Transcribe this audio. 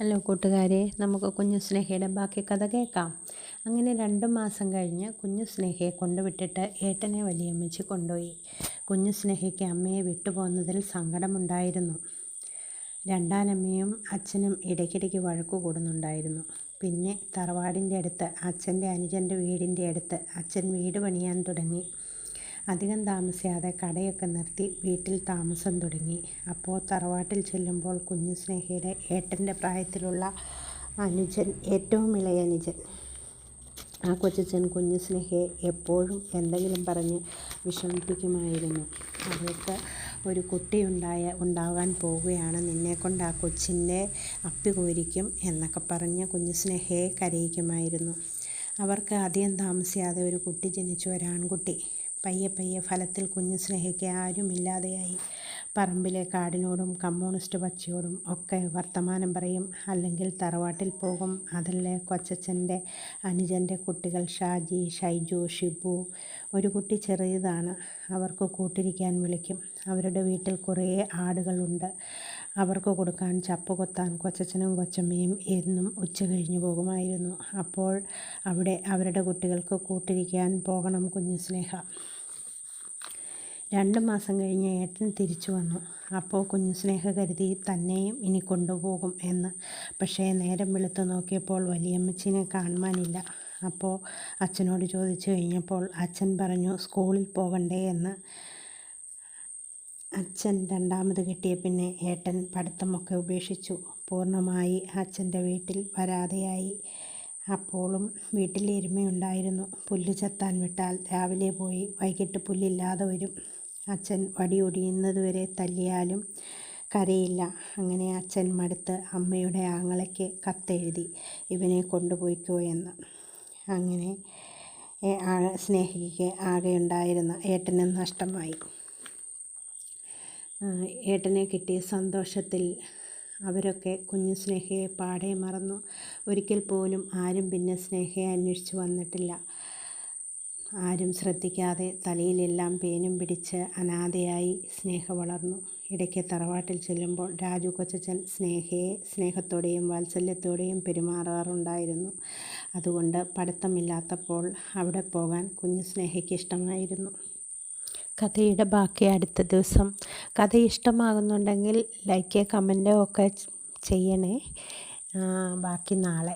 Hello കൂട്ടുകാരെ, നമുക്ക് കുഞ്ഞു സ്നേഹയുടെ ബാക്കി കഥ കേൾക്കാം. അങ്ങനെ 2 മാസം കഴിഞ്ഞ് കുഞ്ഞു സ്നേഹയെ കൊണ്ടുവിട്ടിട്ട് ഏട്ടനെ വലിയമ്മച്ചി കൊണ്ടുപോയി. കുഞ്ഞു സ്നേഹയ്ക്ക് അമ്മയെ വിട്ടുപോകുന്നതിൽ സങ്കടമുണ്ടായിരുന്നു. രണ്ടാനമ്മയും അച്ഛനും ഇടയ്ക്കിടയ്ക്ക് വഴക്കു കൂടുന്നുണ്ടായിരുന്നു. പിന്നെ തറവാടിൻ്റെ അടുത്ത് അച്ഛൻ്റെ അനുജൻ്റെ വീടിൻ്റെ അടുത്ത് അച്ഛൻ വീട് പണിയാൻ തുടങ്ങി. അധികം താമസിയാതെ കടയൊക്കെ നിർത്തി വീട്ടിൽ താമസം തുടങ്ങി. അപ്പോൾ തറവാട്ടിൽ ചെല്ലുമ്പോൾ കുഞ്ഞു സ്നേഹയുടെ ഏട്ടൻ്റെ പ്രായത്തിലുള്ള അനുജൻ, ഏറ്റവും ഇളയ അനുജൻ, ആ കൊച്ചച്ഛൻ കുഞ്ഞു സ്നേഹയെ എപ്പോഴും എന്തെങ്കിലും പറഞ്ഞ് വിഷമിപ്പിക്കുമായിരുന്നു. അവൾക്ക് ഒരു കുട്ടി ഉണ്ടാകാൻ പോവുകയാണ്, നിന്നെക്കൊണ്ട് ആ കൊച്ചിൻ്റെ അപ്പി കോരിക്കും എന്നൊക്കെ പറഞ്ഞ് കുഞ്ഞു സ്നേഹയെ കരയിക്കുമായിരുന്നു. അവർക്ക് അധികം താമസിയാതെ ഒരു കുട്ടി ജനിച്ചു, ഒരാൺകുട്ടി. പയ്യെ ഫലത്തിൽ കുഞ്ഞു സ്നേഹയ്ക്ക് ആരുമില്ലാതെയായി. പറമ്പിലെ കാടിനോടും കമ്മ്യൂണിസ്റ്റ് പച്ചയോടും ഒക്കെ വർത്തമാനം പറയും, അല്ലെങ്കിൽ തറവാട്ടിൽ പോകും. അതല്ലേ കൊച്ചച്ഛൻ്റെ അനുജൻ്റെ കുട്ടികൾ ഷാജി, ഷൈജു, ഷിബു. ഒരു കുട്ടി ചെറിയതാണ്, അവർക്ക് കൂട്ടിരിക്കാൻ വിളിക്കും. അവരുടെ വീട്ടിൽ കുറേ ആടുകളുണ്ട്. അവർക്ക് കൊടുക്കാൻ ചപ്പ് കൊത്താൻ കൊച്ചച്ഛനും കൊച്ചമ്മയും എന്നും ഉച്ച കഴിഞ്ഞ് പോകുമായിരുന്നു. അപ്പോൾ അവിടെ അവരുടെ കുട്ടികൾക്ക് കൂട്ടിരിക്കാൻ പോകണം കുഞ്ഞു സ്നേഹ. 2 മാസം കഴിഞ്ഞ് ഏട്ടൻ തിരിച്ചു വന്നു. അപ്പോൾ കുഞ്ഞു സ്നേഹ കരുതി തന്നെയും ഇനി കൊണ്ടുപോകും എന്ന്. പക്ഷേ നേരം വെളുത്ത് നോക്കിയപ്പോൾ വലിയമ്മച്ചിനെ കാണുവാനില്ല. അപ്പോൾ അച്ഛനോട് ചോദിച്ചു കഴിഞ്ഞപ്പോൾ അച്ഛൻ പറഞ്ഞു സ്കൂളിൽ പോകണ്ടേ എന്ന്. അച്ഛൻ രണ്ടാമത് കിട്ടിയ പിന്നെ ഏട്ടൻ പഠിത്തമൊക്കെ ഉപേക്ഷിച്ചു. പൂർണ്ണമായി അച്ഛൻ്റെ വീട്ടിൽ വരാതെയായി. അപ്പോഴും വീട്ടിൽ എരുമയുണ്ടായിരുന്നു. പുല്ല് ചെത്താൻ വിട്ടാൽ രാവിലെ പോയി വൈകിട്ട് പുല്ലില്ലാതെ വരും. അച്ഛൻ വടി ഒടിയുന്നതുവരെ തല്ലിയാലും കരയില്ല. അങ്ങനെ അച്ഛൻ മടുത്ത് അമ്മയുടെ ആങ്ങളയ്ക്ക് കത്തെഴുതി, ഇവനെ കൊണ്ടുപോയിക്കോ എന്ന്. അങ്ങനെ സ്നേഹയ്ക്ക് ആകെയുണ്ടായിരുന്ന ഏട്ടന് നഷ്ടമായി. ഏട്ടനെ കിട്ടിയ സന്തോഷത്തിൽ അവരൊക്കെ കുഞ്ഞു സ്നേഹയെ പാടെ മറന്നു. ഒരിക്കൽ പോലും ആരും പിന്നെ സ്നേഹയെ അന്വേഷിച്ച് വന്നിട്ടില്ല. ആരും ശ്രദ്ധിക്കാതെ തലയിലെല്ലാം പേനും പിടിച്ച് അനാഥയായി സ്നേഹ വളർന്നു. ഇടയ്ക്ക് തറവാട്ടിൽ ചെല്ലുമ്പോൾ രാജു കൊച്ചച്ഛൻ സ്നേഹയെ സ്നേഹത്തോടെയും വാത്സല്യത്തോടെയും പെരുമാറാറുണ്ടായിരുന്നു. അതുകൊണ്ട് പഠിത്തമില്ലാത്തപ്പോൾ അവിടെ പോകാൻ കുഞ്ഞു സ്നേഹയ്ക്ക് ഇഷ്ടമായിരുന്നു. കഥയുടെ ബാക്കി അടുത്ത ദിവസം. കഥ ഇഷ്ടമാകുന്നുണ്ടെങ്കിൽ ലൈക്ക്, കമൻറ്റോ ഒക്കെ ചെയ്യണേ. ബാക്കി നാളെ.